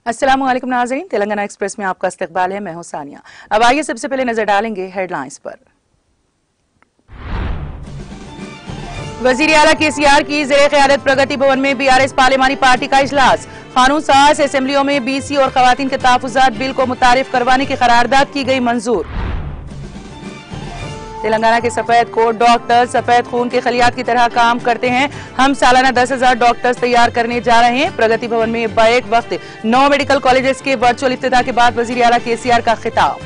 अस्सलाम वालेकुम नाज़रीन, तेलंगाना एक्सप्रेस में आपका इस्तकबाल है। मैं हूं सानिया। अब आइए सबसे पहले नजर डालेंगे हेडलाइंस पर। वजीर आला केसीआर की ज़ेरे क़यादत प्रगति भवन में बीआरएस पार्लिमानी पार्टी का इजलास। कानून साज असेंबलियों में बीसी और खवातीन के तहफ़्फ़ुज़ात बिल को मुतारिफ करवाने की करारदाद की गई मंजूर। तेलंगाना के सफेद कोट डॉक्टर सफेद खून के खलियात की तरह काम करते हैं। हम सालाना 10,000 डॉक्टर्स तैयार करने जा रहे हैं। प्रगति भवन में बैक वक्त 9 मेडिकल कॉलेजेस के वर्चुअल इफ्तिताह के बाद वजीर आला केसीआर का खिताब।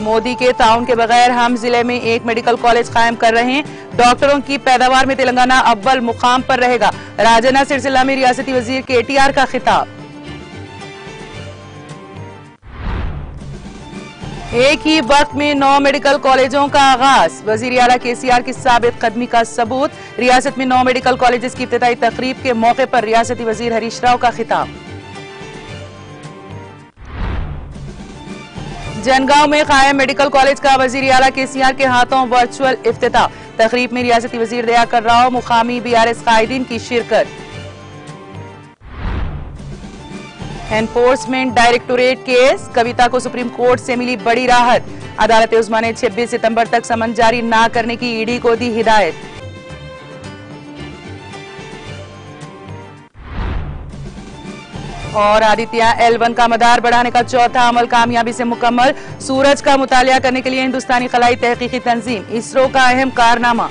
मोदी के ताउन के बगैर हम जिले में एक मेडिकल कॉलेज कायम कर रहे हैं। डॉक्टरों की पैदावार में तेलंगाना अव्वल मुकाम पर रहेगा। राजन्ना सिलसिला में रियासती वजीर केटीआर का खिताब। एक ही वक्त में 9 मेडिकल कॉलेजों का आगाज। वजीर आला केसीआर की साबित कदमी का सबूत। रियासत में 9 मेडिकल कॉलेजेस की इफ्तिताई तकरीब के मौके पर रियासती वजीर हरीश राव का खिताब। जनगांव में कायम मेडिकल कॉलेज का वजीर आला केसीआर के हाथों वर्चुअल इफ्तिताह। तकरीब में रियासती वजीर दयाकर राव, मुकामी बीआरएस कायदीन की शिरकत। एनफोर्समेंट डायरेक्टोरेट केस, कविता को सुप्रीम कोर्ट से मिली बड़ी राहत। अदालत उस्मा ने 26 सितंबर तक समन जारी न करने की ईडी को दी हिदायत। और आदित्य L1 का मदार बढ़ाने का चौथा अमल कामयाबी से मुकम्मल। सूरज का मुतालिया करने के लिए हिंदुस्तानी खलाई तहकीकी तंजीम इसरो का अहम कारनामा।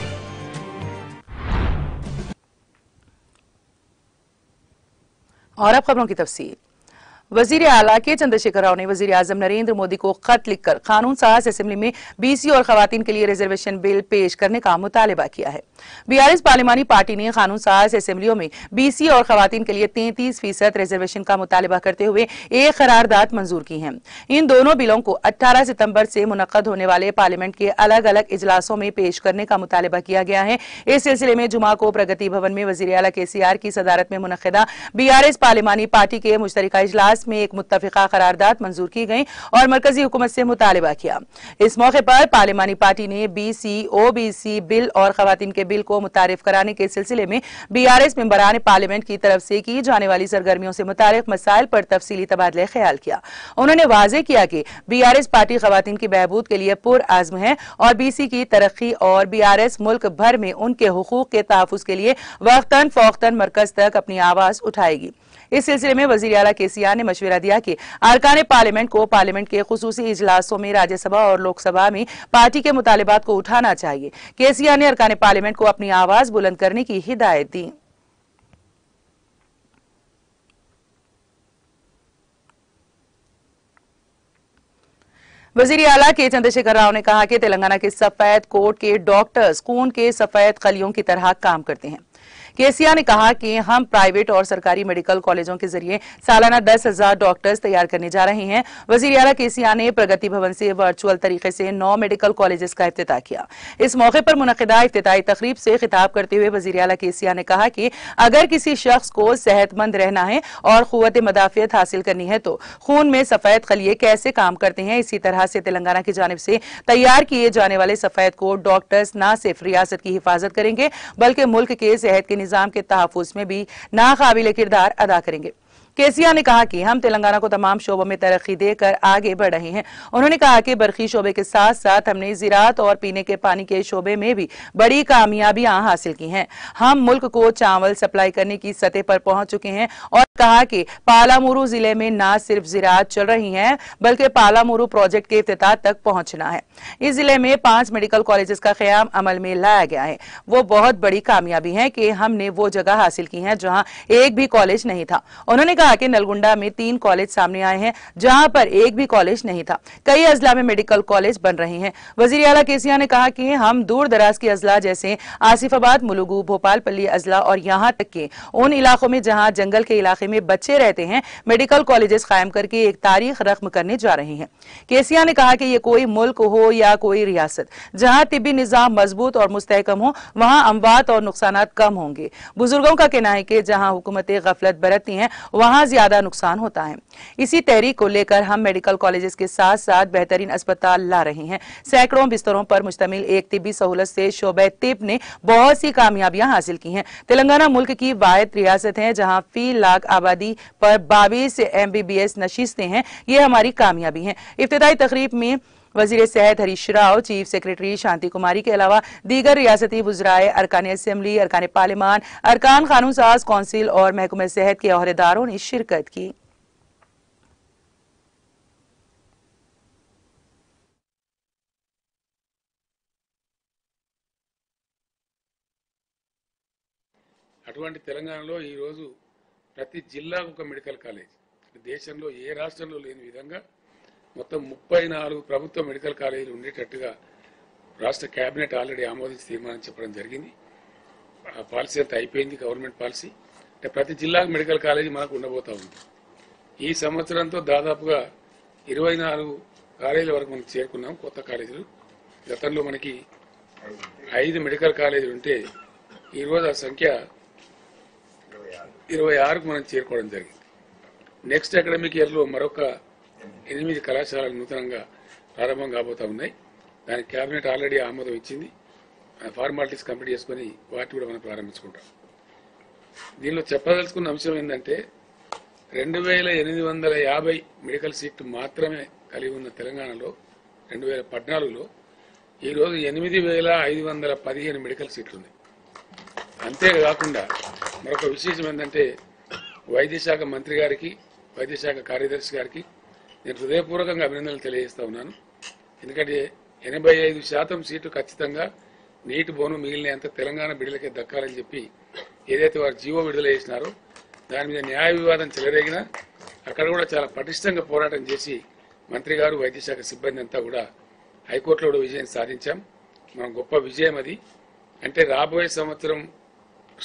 और अब खबरों की तफसील। वजीर आला के चंद्रशेखर राव ने वजीर आजम नरेंद्र मोदी को खत लिखकर कानून साज असेंबली में बीसी और खवातीन के लिए रिजर्वेशन बिल पेश करने का मुतालबा किया है। बीआरएस पार्लिमानी पार्टी ने कानून साज असेंबलियों में बीसी और खवातीन के लिए 33% रिजर्वेशन का मुतालबा करते हुए एक करारदाद मंजूर की है। इन दोनों बिलों को 18 सितंबर से मुनक्कद होने वाले पार्लियामेंट के अलग अलग इजलासों में पेश करने का मुतालबा किया गया है। इस सिलसिले में जुमा को प्रगति भवन में वजीर आला केसीआर की सदारत में मुनक्किदा बीआरएस पार्लिमानी पार्टी के मुश्तरका इजलास में एक मुत्तफिका करारदाद मंजूर की गई और मरकजी हुकूमत से मुतालिबा किया। इस मौके पर पार्लिमानी पार्टी ने बीसी, ओबीसी बिल और खवातीन के बिल को मुतारिफ कराने के सिलसिले में बीआरएस मेंबरान पार्लियामेंट की तरफ से की जाने वाली सरगर्मियों से मुताल्लिक मसाइल पर तफसीली तबादले ख्याल किया। उन्होंने वाज़ेह किया कि बीआरएस पार्टी खवातीन की बहबूद के लिए पुरआज़्म है और बीसी की तरक्की और बीआरएस मुल्क भर में उनके हुकूक के तहफ़्फ़ुज़ के लिए वक्तन फ़ौक्तन मरकज तक अपनी आवाज उठाएगी। इस सिलसिले में वजीर आला केसीआर ने मशवरा दिया कि अरकान पार्लियामेंट को पार्लियामेंट के खुसूसी इजलासों में राज्यसभा और लोकसभा में पार्टी के मुतालिबात को उठाना चाहिए। केसीआर ने अरकान पार्लियामेंट को अपनी आवाज बुलंद करने की हिदायत दी। वजीर आला के चंद्रशेखर राव ने कहा कि तेलंगाना के सफेद कोट के डॉक्टर्स खून के सफेद खलियों की तरह काम करते हैं। केसीआर ने कहा कि हम प्राइवेट और सरकारी मेडिकल कॉलेजों के जरिए सालाना 10,000 डॉक्टर्स तैयार करने जा रहे हैं। वजीर आला केसीआर ने प्रगति भवन से वर्चुअल तरीके से 9 मेडिकल कॉलेजेस का इफ्तिताह किया। इस मौके पर मुनक्किदा इफ्तिताई तकरीब से खिताब करते हुए वजीर आला केसीआर ने कहा कि अगर किसी शख्स को सेहतमंद रहना है और कुव्वत मदाफियत हासिल करनी है तो खून में सफेद खलिये कैसे काम करते हैं। इसी तरह से तेलंगाना की जानिब से तैयार किए जाने वाले सफेद कोट डॉक्टर्स न सिर्फ रियासत की हिफाजत करेंगे बल्कि मुल्क के सेहत के निजाम के तहफ़्फ़ुज़ में भी नाकाबिले किरदार अदा करेंगे। केसीआर ने कहा कि हम तेलंगाना को तमाम शोबों में तरक्की देकर आगे बढ़ रहे हैं। उन्होंने कहा कि बरखी शोबे के साथ साथ हमने ज़राअत और पीने के पानी के शोबे में भी बड़ी कामयाबियां हासिल की हैं। हम मुल्क को चावल सप्लाई करने की सतह पर पहुंच चुके हैं और कहा कि पालामुरू जिले में न सिर्फ ज़राअत चल रही है बल्कि पालामुरू प्रोजेक्ट के इफ्तिताह तक पहुंचना है। इस जिले में 5 मेडिकल कॉलेजेस का क़याम अमल में लाया गया है। वो बहुत बड़ी कामयाबी है कि हमने वो जगह हासिल की है जहाँ एक भी कॉलेज नहीं था। उन्होंने कहा कि नलगुंडा में 3 कॉलेज सामने आए हैं जहां पर एक भी कॉलेज नहीं था। कई अजला में मेडिकल कॉलेज बन रहे हैं। वजीर आला केसीआर ने कहा कि हम दूर दराज के अजला जैसे आसिफाबाद, मुलुगू, भोपालपल्ली अजला और यहां तक के उन इलाकों में जहां जंगल के इलाके में बच्चे रहते हैं, मेडिकल कॉलेजेस कायम करके एक तारीख रकम करने जा रहे हैं। केसिया ने कहा कि ये कोई मुल्क हो या कोई रियासत, जहां तिब्बी निजाम मजबूत और मुस्तहकम हो वहां अमवात और नुकसानात कम होंगे। बुजुर्गों का कहना है कि जहां हुकूमतें गफलत बरतती हैं वहां ज्यादा नुकसान होता है। इसी तहरीक को लेकर हम मेडिकल कॉलेजेस के साथ साथ बेहतरीन अस्पताल ला रहे हैं। सैकड़ों बिस्तरों पर मुश्तमिल एक तिब्बी सहूलत से शोबे तिब ने बहुत सी कामयाबियां हासिल की हैं। तेलंगाना मुल्क की वाहिद रियासत है जहां फी लाख आबादी पर 22 MBBS नशिस्तें हैं। ये हमारी कामयाबी है। इफ्तिताई तकरीब में वजीर सेहत हरीश राव, चीफ सेक्रेटरी शांति कुमारी के अलावा दीगर रियासती वुज़राए, अरकान असम्बली, अरकान पार्लिमान, अरकान कानून साज कौंसिल और महकमा सेहत के अहदेदारों ने शिरकत की। అటువంటి తెలంగాణలో ఈ రోజు ప్రతి జిల్లాకు ఒక మెడికల్ కాలేజ్, దేశంలో ఏ రాష్ట్రంలో లేని విధంగా మొత్తం 34 ప్రభుత్వ మెడికల్ కాలేజీలు ఉండేటట్టుగా రాష్ట్ర కేబినెట్ ఆల్రెడీ ఆమోదించి తీర్మానం చెప్పడం జరిగింది. ఆ పాలసీ అంతా అయిపోయింది, గవర్నమెంట్ పాలసీ. అంటే ప్రతి జిల్లాకు మెడికల్ కాలేజీ మనకు ఉండబోతా ఉంది. ఈ సంవత్సరంతో దాదాపుగా 24 కాలేజీల వరకు మనం చేరుకున్నాం, కొత్త కాలేజీలు. గతంలో మనకి 5 మెడికల్ కాలేజీలు ఉంటే ఈరోజు ఆ సంఖ్య 26కు మనం చేరుకోవడం జరిగింది. నెక్స్ట్ అకాడమిక్ ఇయర్లో మరొక 8 కళాశాలలు నూతనంగా ప్రారంభం కాబోతా ఉన్నాయి. దానికి కేబినెట్ ఆల్రెడీ ఆమోదం ఇచ్చింది. ఫార్మాలిటీస్ కంప్లీట్ చేసుకుని వాటి కూడా మనం ప్రారంభించుకుంటాం. దీనిలో చెప్పదలుచుకున్న అంశం ఏంటంటే 2850 మెడికల్ సీట్లు మాత్రమే కలిగి ఉన్న తెలంగాణలో 2014లో ఈరోజు 8515 మెడికల్ సీట్లు ఉన్నాయి. అంతేకాకుండా మరొక విశేషం ఏంటంటే వైద్య శాఖ మంత్రి గారికి, వైద్య శాఖ కార్యదర్శి గారికి నేను హృదయపూర్వకంగా అభినందనలు తెలియజేస్తా ఉన్నాను. ఎందుకంటే 85% సీట్లు ఖచ్చితంగా నీటి బోను మిగిలినంత తెలంగాణ బిడ్డలకే దక్కాలని చెప్పి ఏదైతే వారు జీవో విడుదల చేసినారో దాని మీద న్యాయ వివాదం చెలరేగినా అక్కడ కూడా చాలా పటిష్టంగా పోరాటం చేసి మంత్రి గారు, వైద్య శాఖ సిబ్బంది అంతా కూడా హైకోర్టులో కూడా విజయం సాధించాం. మనం గొప్ప విజయం అది. అంటే రాబోయే సంవత్సరం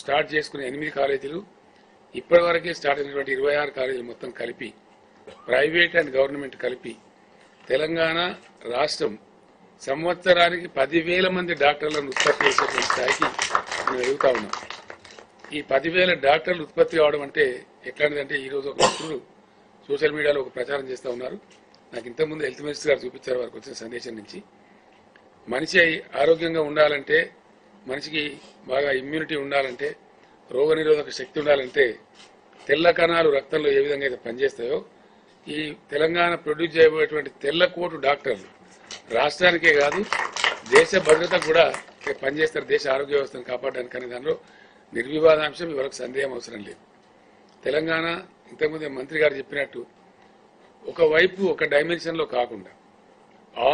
స్టార్ట్ చేసుకునే 8 కాలేజీలు, ఇప్పటివరకే స్టార్ట్ అయినటువంటి 26 కాలేజీలు మొత్తం కలిపి, ప్రైవేట్ అండ్ గవర్నమెంట్ కలిపి తెలంగాణ రాష్ట్రం సంవత్సరానికి 10,000 మంది డాక్టర్లను ఉత్పత్తి చేసేటువంటి స్థాయికి మనం ఎదుగుతా ఉన్నాం. ఈ 10,000 డాక్టర్లు ఉత్పత్తి కావడం అంటే ఎట్లాంటిదంటే ఈరోజు ఒక మిత్రులు సోషల్ మీడియాలో ఒక ప్రచారం చేస్తూ ఉన్నారు. నాకు ఇంతకుముందు హెల్త్ మినిస్టర్ గారు చూపించారు వారికి వచ్చిన సందేశం నుంచి. మనిషి ఆరోగ్యంగా ఉండాలంటే, మనిషికి బాగా ఇమ్యూనిటీ ఉండాలంటే, రోగనిరోధక శక్తి ఉండాలంటే తెల్ల కణాలు రక్తంలో ఏ విధంగా అయితే పనిచేస్తాయో ఈ తెలంగాణ ప్రొడ్యూస్ చేయబోయేటువంటి తెల్ల కోటు డాక్టర్లు రాష్ట్రానికే కాదు దేశ భద్రతకు కూడా పనిచేస్తారు, దేశ ఆరోగ్య వ్యవస్థను కాపాడడానికి అనే దానిలో నిర్వివాదాంశం, ఇవరకు సందేహం అవసరం లేదు. తెలంగాణ ఇంతకుముందే మంత్రి గారు చెప్పినట్టు ఒకవైపు ఒక డైమెన్షన్లో కాకుండా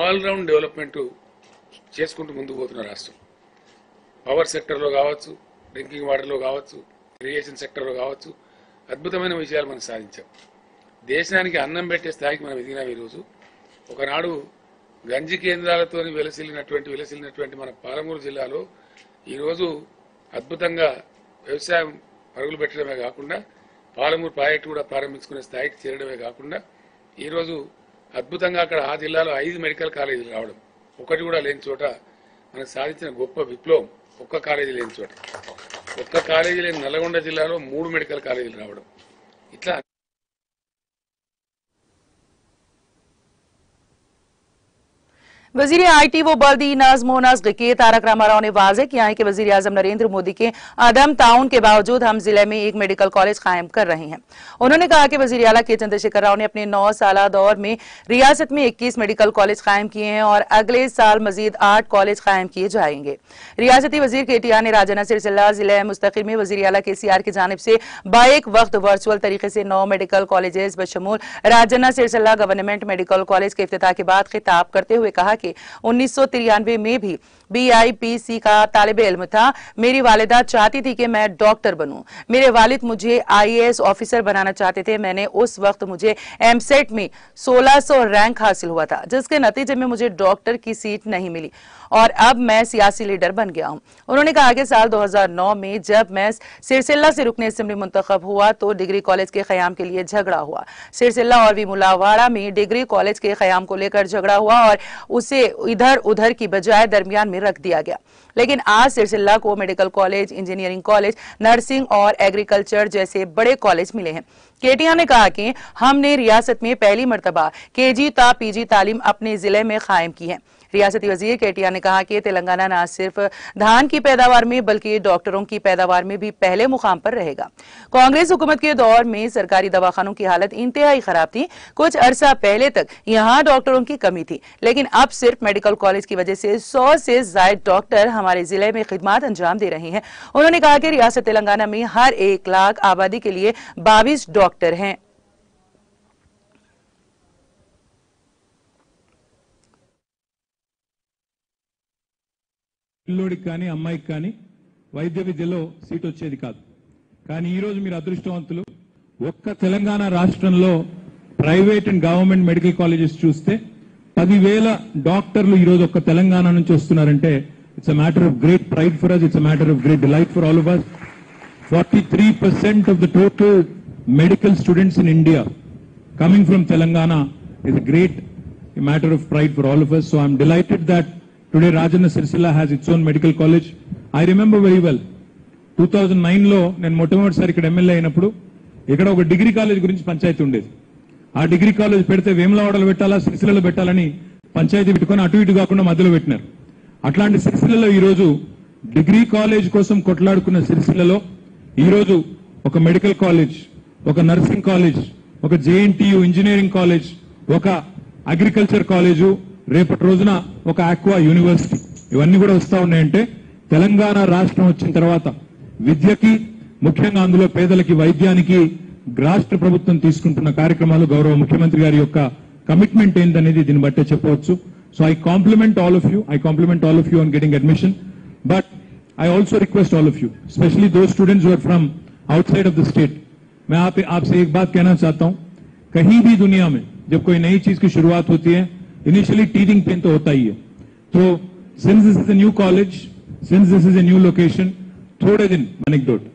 ఆల్రౌండ్ డెవలప్మెంట్ చేసుకుంటూ ముందుకు పోతున్న రాష్ట్రం. పవర్ సెక్టర్లో కావచ్చు, డ్రింకింగ్ వాటర్లో కావచ్చు, ఇరిగేషన్ సెక్టర్లో కావచ్చు, అద్భుతమైన విషయాలు మనం సాధించాం. దేశానికి అన్నం పెట్టే స్థాయికి మనం ఎదిగినాం. ఈరోజు ఒకనాడు గంజి కేంద్రాలతో విలసిల్లినటువంటి మన పాలమూరు జిల్లాలో ఈరోజు అద్భుతంగా వ్యవసాయం పరుగులు పెట్టడమే కాకుండా పాలమూరు ప్రాజెక్టు కూడా ప్రారంభించుకునే స్థాయికి చేరడమే కాకుండా ఈరోజు అద్భుతంగా అక్కడ ఆ జిల్లాలో 5 మెడికల్ కాలేజీలు రావడం, ఒకటి కూడా లేని చోట మనం సాధించిన గొప్ప విప్లవం. ఒక్క కాలేజీ లేని చోట, ఒక్క కాలేజీ లేని నల్గొండ జిల్లాలో 3 మెడికల్ కాలేజీలు రావడం, ఇట్లా वजीर IT व बल्दी नज़्म व नस्क के तारक रामाराव ने वाज़ेह किया है कि वजीर आज़म नरेंद्र मोदी के अदम ताउन के बावजूद हम जिले में एक मेडिकल कॉलेज कायम कर रहे हैं। उन्होंने कहा कि वजीर आला के चंद्रशेखर राव ने अपने 9 साला दौर में रियासत में 21 मेडिकल कॉलेज कायम किए हैं और अगले साल मजीद 8 कॉलेज कायम किए जाएंगे। रियासती वजीर KTR ने राजन्ना सिरसिल्ला जिले मुस्तकिल में वजीर आला KCR की जानिब से बाइक वक्त वर्चुअल तरीके से 9 मेडिकल कॉलेजेस बशमूल Rajanna Sircilla government medical college के इफ्तिताह के बाद खिताब करते हुए कहा कि 1993 में भी BIPC का तालिब इल्म था। मेरी वालिदा चाहती थी कि मैं डॉक्टर बनूं। मेरे वालिद मुझे IAS ऑफिसर बनाना चाहते थे। मैंने उस वक्त मुझे MSET में 1600 रैंक हासिल हुआ था, जिसके नतीजे में मुझे डॉक्टर की सीट नहीं मिली और अब मैं सियासी लीडर बन गया हूं। उन्होंने कहा कि साल 2009 में जब मैं सिरसिल्ला से रुकने असेंबली मुंतखब हुआ तो डिग्री कॉलेज के क़याम के लिए झगड़ा हुआ। सिरसिल्ला और विमुलावाड़ा में डिग्री कॉलेज के क़याम को लेकर झगड़ा हुआ और उसे इधर उधर की बजाय दरमियान में रख दिया गया। लेकिन आज सिरसिल्ला को medical college, engineering college, nursing और एग्रीकल्चर जैसे बड़े कॉलेज मिले हैं। केटिया ने कहा कि हमने रियासत में पहली मर्तबा KG ता PG तालीम अपने जिले में कायम की है। रियासती वजीर केटिया ने कहा कि तेलंगाना न सिर्फ धान की पैदावार में बल्कि डॉक्टरों की पैदावार में भी पहले मुकाम पर रहेगा। कांग्रेस हुकूमत के दौर में सरकारी दवाखानों की हालत इंतहाई खराब थी। कुछ अरसा पहले तक यहाँ डॉक्टरों की कमी थी, लेकिन अब सिर्फ मेडिकल कॉलेज की वजह से 100 से ज्यादा डॉक्टर हमारे जिले में खिदमत अंजाम दे रहे हैं। उन्होंने कहा कि रियासत तेलंगाना में हर 1 लाख आबादी के लिए 22 डॉक्टर हैं। పిల్లోడికి కానీ అమ్మాయికి కానీ వైద్య విద్యలో సీట్ వచ్చేది కాదు. కానీ ఈ రోజు మీరు అదృష్టవంతులు. ఒక్క తెలంగాణ రాష్ట్రంలో private and government medical colleges చూస్తే 10,000 డాక్టర్లు ఈ రోజు ఒక్క తెలంగాణ నుంచి వస్తున్నారంటే it's a matter of great pride for us. It's a matter of great delight for all of us. 43% of the total medical students in India coming from Telangana is a great matter of pride for all of us. So I'm delighted that today Rajanna Sirsilla has its own medical college. I remember very well 2009 లో నేను మొట్టమొదటిసారి ఇక్కడ MLA అయినప్పుడు ఇక్కడ ఒక degree college గురించి పంచాయతీ ఉండేది. ఆ డిగ్రీ కాలేజ్ పెడితే వేములవాడలో పెట్టాలా సిరిసిల్లలో పెట్టాలని పంచాయతీ పెట్టుకొని అటు ఇటు కాకుండా మధ్యలో పెట్టినారు. అట్లాంటి సిరిసిల్లలో ఈ రోజు డిగ్రీ కాలేజ్ కోసం కొట్లాడుకున్న సిరిసిల్లలో ఈ రోజు ఒక మెడికల్ కాలేజ్, ఒక నర్సింగ్ కాలేజ్, ఒక JNTU ఇంజనీరింగ్ కాలేజ్, ఒక అగ్రికల్చర్ కాలేజు, రేపటి రోజున ఒక ఆక్వా యూనివర్సిటీ ఇవన్నీ కూడా వస్తా ఉన్నాయంటే తెలంగాణ రాష్ట్రం వచ్చిన తర్వాత విద్యకి, ముఖ్యంగా అందులో పేదలకి వైద్యానికి రాష్ట్ర ప్రభుత్వం తీసుకుంటున్న కార్యక్రమాలు, గౌరవ ముఖ్యమంత్రి గారి యొక్క కమిట్మెంట్ ఏంటనేది దీన్ని బట్టే చెప్పవచ్చు. So I complement all of you on getting admission, but I also request all of you, especially those students who are from outside of the state, मैं आपसे एक बात कहना चाहता हूं, कहीं भी दुनिया में जब कोई नई चीज की शुरुआत होती है, इनिशियली टीथिंग पेन तो होता ही है. तो since this is a new college, since this is a new location, थोड़े दिन anecdote.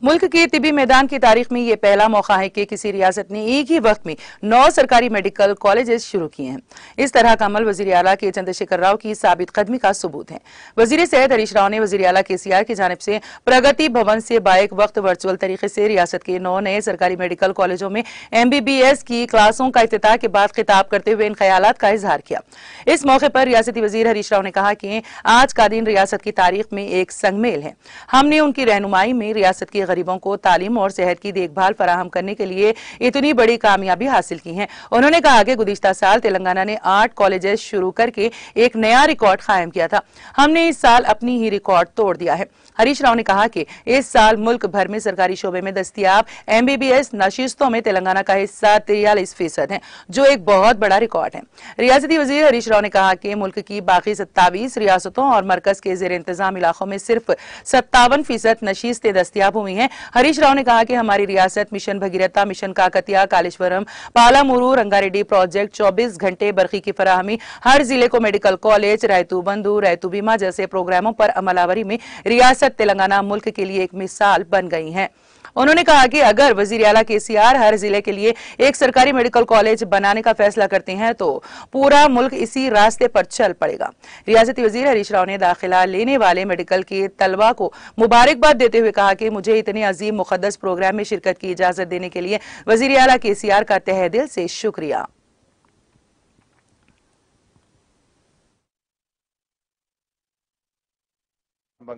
मुल्क के तिबी मैदान की तारीख में यह पहला मौका है कि किसी रियासत ने एक ही वक्त में 9 सरकारी मेडिकल कॉलेजेस शुरू किए हैं। इस तरह का अमल वजीर आला के चंद्रशेखर राव की साबित कदमी का सबूत है। वजीर सेहत हरीश राव ने वजीर आला KCR की जानिब से प्रगति भवन से बाइक वक्त वर्चुअल तरीके से रियासत के 9 नए सरकारी मेडिकल कॉलेजों में MBBS की क्लासों का इफ्तिताह के बाद खिताब करते हुए इन ख्यालात का इजहार किया। इस मौके पर रियासती वजीर हरीश राव ने कहा कि आज का दिन रियासत की तारीख में एक संगमेल है। हमने उनकी रहनुमाई में रियासत की गरीबों को तालीम और सेहत की देखभाल फराहम करने के लिए इतनी बड़ी कामयाबी हासिल की है। उन्होंने कहा कि गुज़िश्ता साल तेलंगाना ने 8 कॉलेजेस शुरू करके एक नया रिकॉर्ड कायम किया था। हमने इस साल अपनी ही रिकॉर्ड तोड़ दिया है। हरीश राव ने कहा कि इस साल मुल्क भर में सरकारी शोबे में दस्तियाब MBBS नशिस्तों में तेलंगाना का हिस्सा 43% है, जो एक बहुत बड़ा रिकॉर्ड है। रियासती वजीर हरीश राव ने कहा कि मुल्क की बाकी 27 रियासतों और मरकज के जेर इंतजाम इलाकों में सिर्फ 57% नशिस्तें दस्तियाब हुई हैं। हरीश राव ने कहा कि हमारी रियासत mission Bhagiratha, mission Kakatiya, Kaleshwaram, Palamuru, Rangareddy project, 24 घंटे बरखी की फराहमी, हर जिले को मेडिकल कॉलेज, रैतू बंधु, रैतू बीमा जैसे प्रोग्रामों पर अमलावरी में रियासत तेलंगाना मुल्क के लिए एक मिसाल बन गई है। उन्होंने कहा कि अगर वजीर आला KCR हर जिले के लिए एक सरकारी मेडिकल कॉलेज बनाने का फैसला करते हैं तो पूरा मुल्क इसी रास्ते पर चल पड़ेगा। रियासती वजीर हरीश राव ने दाखिला लेने वाले मेडिकल के तलबा को मुबारकबाद देते हुए कहा कि मुझे इतने अजीम मुकद्दस प्रोग्राम में शिरकत की इजाजत देने के लिए वजीर आला KCR का तहे दिल से शुक्रिया।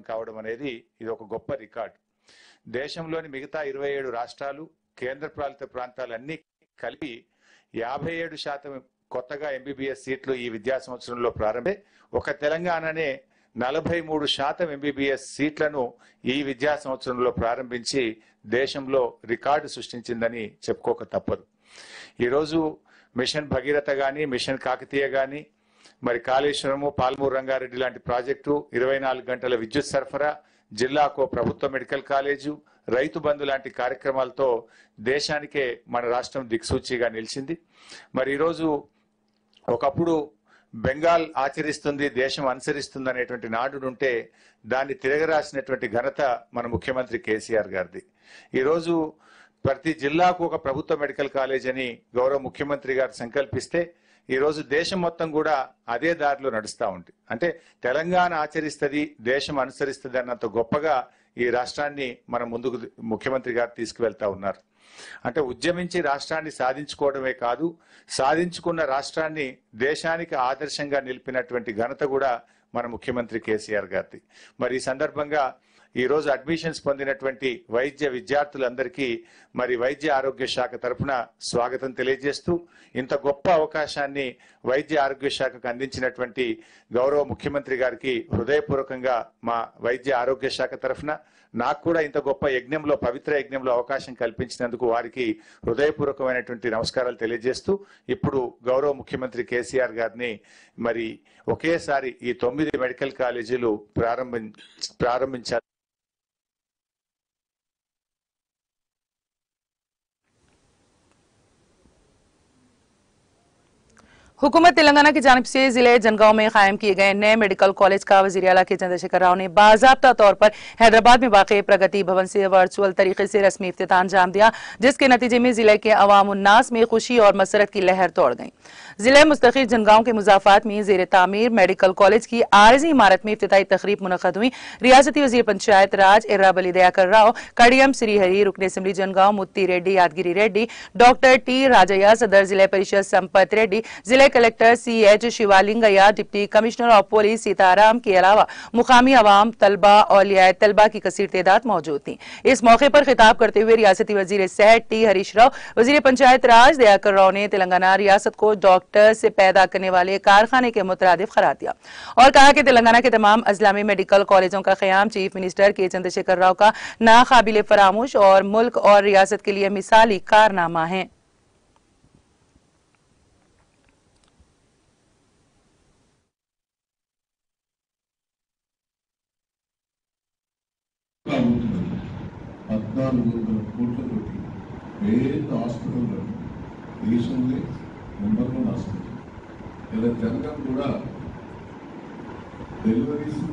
కావడం అనేది ఇది ఒక గొప్ప రికార్డ్. దేశంలోని మిగతా 27 రాష్ట్రాలు, కేంద్రపాలిత ప్రాంతాలన్నీ కలిపి 57% కొత్తగా MBBS సీట్లు ఈ విద్యా సంవత్సరంలో ప్రారంభే. ఒక తెలంగాణనే 43% MBBS సీట్లను ఈ విద్యా సంవత్సరంలో ప్రారంభించి దేశంలో రికార్డు సృష్టించిందని చెప్పుకోక తప్పదు. ఈరోజు మిషన్ భగీరథ గాని, మిషన్ కాకతీయ గాని, మరి కాళేశ్వరము, పాల్మూరు రంగారెడ్డి లాంటి ప్రాజెక్టు, 24 గంటల విద్యుత్ సరఫరా, జిల్లాకు ప్రభుత్వ మెడికల్ కాలేజు, రైతు బంధు లాంటి కార్యక్రమాలతో దేశానికే మన రాష్ట్రం దిక్సూచిగా నిలిచింది. మరి ఈరోజు ఒకప్పుడు బెంగాల్ ఆచరిస్తుంది, దేశం అనుసరిస్తుంది అనేటువంటి నాడుంటే దాన్ని తిరగరాసినటువంటి ఘనత మన ముఖ్యమంత్రి కేసీఆర్ గారిది. ఈరోజు ప్రతి జిల్లాకు ఒక ప్రభుత్వ మెడికల్ కాలేజ్ అని గౌరవ ముఖ్యమంత్రి గారు సంకల్పిస్తే ఈరోజు దేశం మొత్తం కూడా అదే దారిలో నడుస్తూ ఉంది. అంటే తెలంగాణ ఆచరిస్తుంది, దేశం అనుసరిస్తుంది అన్నంత గొప్పగా ఈ రాష్ట్రాన్ని మన ముందుకు ముఖ్యమంత్రి గారు తీసుకువెళ్తా ఉన్నారు. అంటే ఉద్యమించి రాష్ట్రాన్ని సాధించుకోవడమే కాదు, సాధించుకున్న రాష్ట్రాన్ని దేశానికి ఆదర్శంగా నిలిపినటువంటి ఘనత కూడా మన ముఖ్యమంత్రి కేసీఆర్ గారిది. మరి ఈ సందర్భంగా ఈ రోజు అడ్మిషన్స్ పొందినటువంటి వైద్య విద్యార్థులందరికీ మరి వైద్య ఆరోగ్య శాఖ తరఫున స్వాగతం తెలియజేస్తూ, ఇంత గొప్ప అవకాశాన్ని వైద్య ఆరోగ్య శాఖకు అందించినటువంటి గౌరవ ముఖ్యమంత్రి గారికి హృదయపూర్వకంగా మా వైద్య ఆరోగ్య శాఖ తరఫున, నాకు కూడా ఇంత గొప్ప యజ్ఞంలో, పవిత్ర యజ్ఞంలో అవకాశం కల్పించినందుకు వారికి హృదయపూర్వకమైనటువంటి నమస్కారాలు తెలియజేస్తూ, ఇప్పుడు గౌరవ ముఖ్యమంత్రి కేసీఆర్ గారిని మరి ఒకేసారి ఈ 9 మెడికల్ కాలేజీలు ప్రారంభించారు. हुकूमत तेलंगाना की जानिब से जिले जनगांव में कायम किए गए नए मेडिकल कॉलेज का वजीर आला के चंद्रशेखर राव ने बाज़ाब्ता तौर पर हैदराबाद में वाक़ प्रगति भवन से वर्चुअल तरीके से रस्मी इफ्तिताह अंजाम दिया, जिसके नतीजे में जिले के अवाम उन्नास में खुशी और मसरत की लहर दौड़ गई। जिले मुस्तकिल जनगांव के मुजाफात में जेर तामीर मेडिकल कॉलेज की आरजी इमारत में इफ्तिताही तकरीब मुनक़द हुई। रियासती वज़ीर पंचायत राज इर्राबली दयाकर राव, कड़ियम श्रीहरी, रुकन assembly Jangaon Muthi Reddy, Yadagiri Reddy, doctor T Rajaiah, सदर जिला परिषद संपत रेड्डी, जिले collector CH Shivalingaiah, deputy commissioner of police Sitaram के अलावा मुकामी अवाम, तलबा और लियात तलबा की कसीर तादाद मौजूद थी। इस मौके पर खिताब करते हुए रियासती वजीर सेहत टी हरीश राव, वजीर पंचायत राज दयाकर राव ने तेलंगाना रियासत को डॉक्टर से पैदा करने वाले कारखाने के मुतरादिफ करार दिया और कहा कि तेलंगाना के तमाम अजला में मेडिकल कॉलेजों का क़याम चीफ मिनिस्टर के चंद्रशेखर राव का नाकाबिले फरामोश और मुल्क और रियासत के लिए मिसाली कारनामा है। దేశంలో నెంబర్ 1 హాస్పిటల్. ఇలా జనగం కూడా డెలివరీస్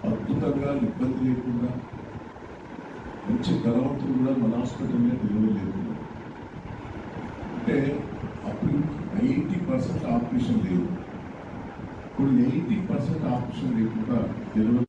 అద్భుతంగా ఇబ్బంది లేకుండా మంచి ధనవంతులు కూడా మన హాస్పిటల్లో డెలివరీ లేకుండా, అంటే అప్పుడు 80% ఆపరేషన్ లేదు, ఇప్పుడు 80% ఆపరేషన్ లేకుండా డెలివరీ.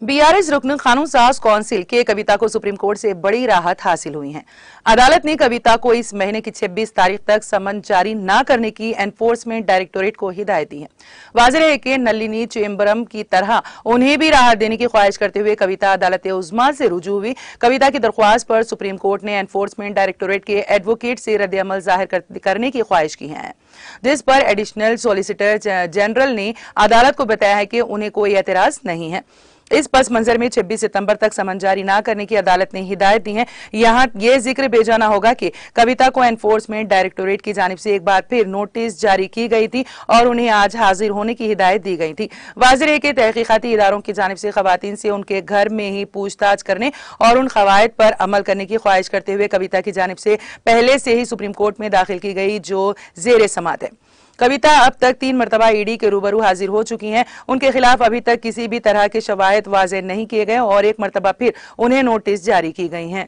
BRS रुकन कानून साज कौंसिल के कविता को सुप्रीम कोर्ट से बड़ी राहत हासिल हुई है। अदालत ने कविता को इस महीने की 26 तारीख तक समन जारी न करने की एनफोर्समेंट डायरेक्टोरेट को हिदायत दी है। वाज़ेह है कि नलिनी चिदंबरम की तरह उन्हें भी राहत देने की ख्वाहिश करते हुए कविता अदालत उज़्मा से रुजू हुई। कविता की दरख्वास्त पर सुप्रीम कोर्ट ने एनफोर्समेंट डायरेक्टोरेट के एडवोकेट से रद्द-ए-अमल जाहिर करने की ख्वाहिश की है, जिस पर एडिशनल सॉलिसिटर जनरल ने अदालत को बताया है कि उन्हें कोई एतराज नहीं है। इस पस मंजर में 26 सितंबर तक समन जारी न करने की अदालत ने हिदायत दी है। यहाँ ये जिक्र भेजाना होगा कि कविता को एनफोर्समेंट डायरेक्टोरेट की जानिब से एक बार फिर नोटिस जारी की गई थी और उन्हें आज हाजिर होने की हिदायत दी गई थी। वाज़ेह है कि तहकीकाती इदारों की जानिब से खवातीन से उनके घर में ही पूछताछ करने और उन कवायद पर अमल करने की ख्वाहिश करते हुए कविता की जानिब से पहले से ही सुप्रीम कोर्ट में दाखिल की गई जो जेर समात है। कविता अब तक 3 मरतबा ईडी के रूबरू हाजिर हो चुकी हैं। उनके खिलाफ अभी तक किसी भी तरह के शवाहिद वाज़ेह नहीं किए गए और एक मरतबा फिर उन्हें नोटिस जारी की गई हैं।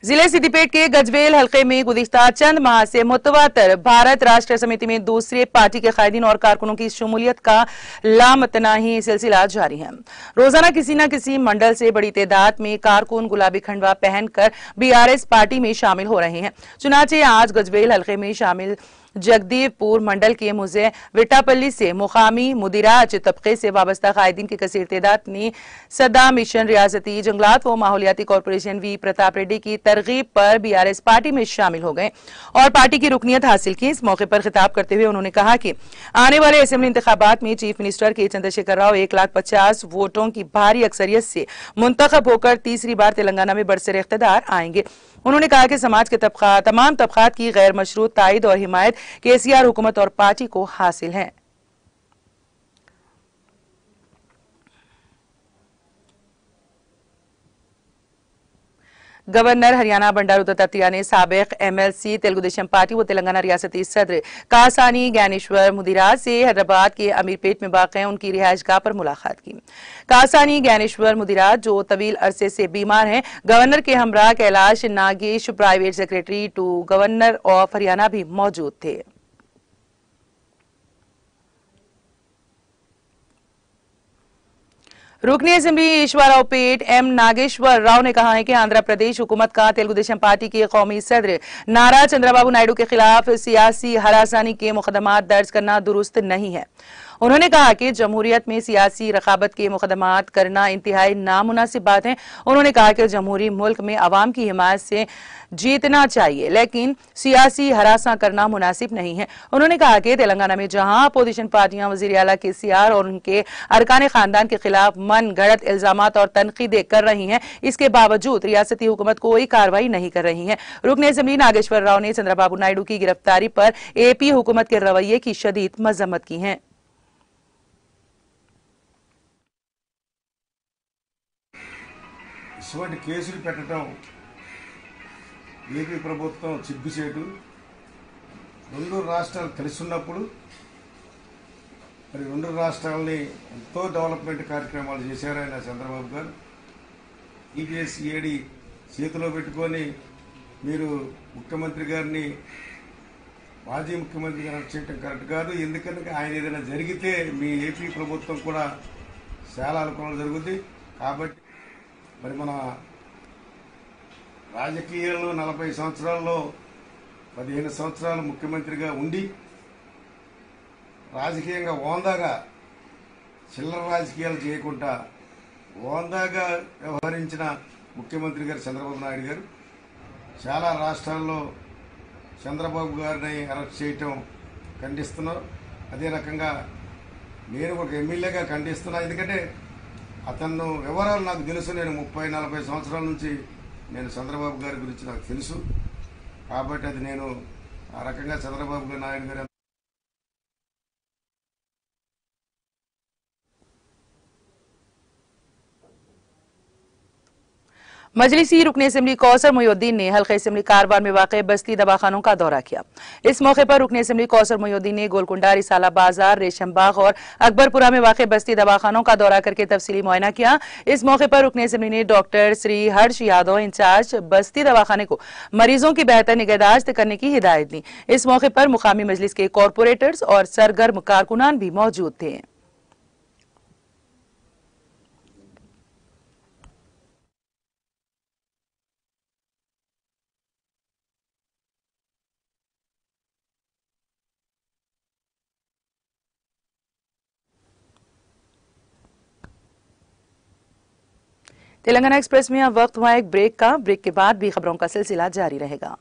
जिले सिद्दीपेट के गजवेल हलके में गुज़िश्ता चंद माह से मुतवातर भारत राष्ट्र समिति में दूसरे पार्टी के कायदीन और कारकुनों की शमूलियत का लामतनाही सिलसिला जारी है। रोजाना किसी न किसी मंडल से बड़ी तादाद में कारकुन गुलाबी खंडवा पहनकर BRS पार्टी में शामिल हो रहे हैं। चुनाचे आज गजवेल हलके में शामिल जगदीपपुर मंडल के मुजे विटापल्ली से मुकामी मुदिराज तबके से वाबस्ता कायदीन की कसीर तादाद ने सदा मिशन रियासती जंगलात व माहौलियाती कॉरपोरेशन वी प्रताप रेड्डी की तरगीब पर बीआरएस पार्टी में शामिल हो गए और पार्टी की रुकनियत हासिल की। इस मौके पर खिताब करते हुए उन्होंने कहा कि आने वाले असेंबली इंतखाबात में चीफ मिनिस्टर के चंद्रशेखर राव 1,50,000 वोटों की भारी अक्सरियत से मुंतखब होकर तीसरी बार तेलंगाना में बरसर इख्तिदार आएंगे। उन्होंने कहा कि समाज के तमाम तबकात की गैर मशरूत तायद और हिमायत केसीआर हुकूमत और पार्टी को हासिल है। गवर्नर हरियाणा बंडारू दत्तात्रेय ने साबिक एमएलसी तेलुगुदेशम पार्टी व तेलंगाना रियासती सदर कासानी ज्ञानेश्वर मुदिराज से हैदराबाद के अमीरपेट में वाक़ उनकी रिहायशगाह पर मुलाकात की। कासानी ज्ञानेश्वर मुदिराज जो तवील अरसे से बीमार हैं, गवर्नर के हमरा Kailash Nagesh private secretary to governor of Haryana भी मौजूद थे। रुकनी असेंबली ईश्वरावपेट एम नागेश्वर राव ने कहा है कि आंध्र प्रदेश हुकूमत का तेलुगुदेशम पार्टी के कौमी सदर नारा चंद्रबाबू नायडू के खिलाफ सियासी हरासानी के मुकदमात दर्ज करना दुरुस्त नहीं है। उन्होंने कहा कि जमहूरियत में सियासी रकाबत के मुकदमात करना इंतहाई नामुनासिब बात है। उन्होंने कहा कि जमहूरी मुल्क में अवाम की हिमायत से जीतना चाहिए, लेकिन सियासी हरासा करना मुनासिब नहीं है। उन्होंने कहा कि तेलंगाना में जहां अपोजिशन पार्टियां वजीर आला केसीआर और उनके अरकान खानदान के खिलाफ मन गढ़ंत इल्जामात और तनकीदें कर रही हैं, इसके बावजूद रियासती हुकूमत कोई कार्रवाई नहीं कर रही है। रुकने असेंबली नागेश्वर राव ने चंद्रबाबू नायडू की गिरफ्तारी पर एपी हुकूमत के रवैये की शदीद मजम्मत की है। ఇటువంటి కేసులు పెట్టడం ఏపీ ప్రభుత్వం సిగ్గుచేటు. రెండు రాష్ట్రాలు కలిసి ఉన్నప్పుడు మరి రెండు రాష్ట్రాలని ఎంతో డెవలప్మెంట్ కార్యక్రమాలు చేశారు ఆయన చంద్రబాబు గారు. ఈపీఎస్ఈడి చేతిలో పెట్టుకొని మీరు ముఖ్యమంత్రి గారిని మాజీ ముఖ్యమంత్రి గారు చేయటం కరెక్ట్ కాదు. ఎందుకంటే ఆయన ఏదైనా జరిగితే మీ ఏపీ ప్రభుత్వం కూడా చాలా అనుకూలంగా జరుగుతుంది. కాబట్టి మరి మన రాజకీయాల్లో 40 సంవత్సరాల్లో 15 సంవత్సరాలు ముఖ్యమంత్రిగా ఉండి రాజకీయంగా ఓందాగా చిల్లర రాజకీయాలు చేయకుండా ఓందాగా వ్యవహరించిన ముఖ్యమంత్రి గారు చంద్రబాబు నాయుడు గారు చాలా రాష్ట్రాల్లో చంద్రబాబు గారిని అరెస్ట్ చేయటం ఖండిస్తున్నారు. అదే రకంగా నేను ఒక ఎమ్మెల్యేగా ఖండిస్తున్నా. ఎందుకంటే అతను వివరాలు నాకు తెలుసు. నేను 30-40 సంవత్సరాల నుంచి నేను చంద్రబాబు గారి గురించి నాకు తెలుసు. కాబట్టి అది నేను ఆ రకంగా చంద్రబాబు నాయుడు గారు मजलिसी रुकने असेंबली कौसर मोहिउद्दीन ने हल्के असेंबली कारवार में वाक़ बस्ती दवाखानों का दौरा किया। इस मौके पर रुकने असेंबली कौसर मोहिउद्दीन ने गोलकुंडा, रिसाला बाजार, रेशम बाग और अकबरपुरा में वाक़ बस्ती दवाखानों का दौरा करके तफसीली मुआयना किया। इस मौके पर रुकने असेंबली ने डॉक्टर श्री हर्ष यादव इंचार्ज बस्ती दवाखाने को मरीजों की बेहतर निगहदाश्त करने की हिदायत दी। इस मौके पर मुकामी मजलिस के कॉरपोरेटर्स और सरगर्म कारकुनान भी मौजूद थे। तेलंगाना एक्सप्रेस में अब वक्त हुआ एक ब्रेक का। ब्रेक के बाद भी खबरों का सिलसिला जारी रहेगा।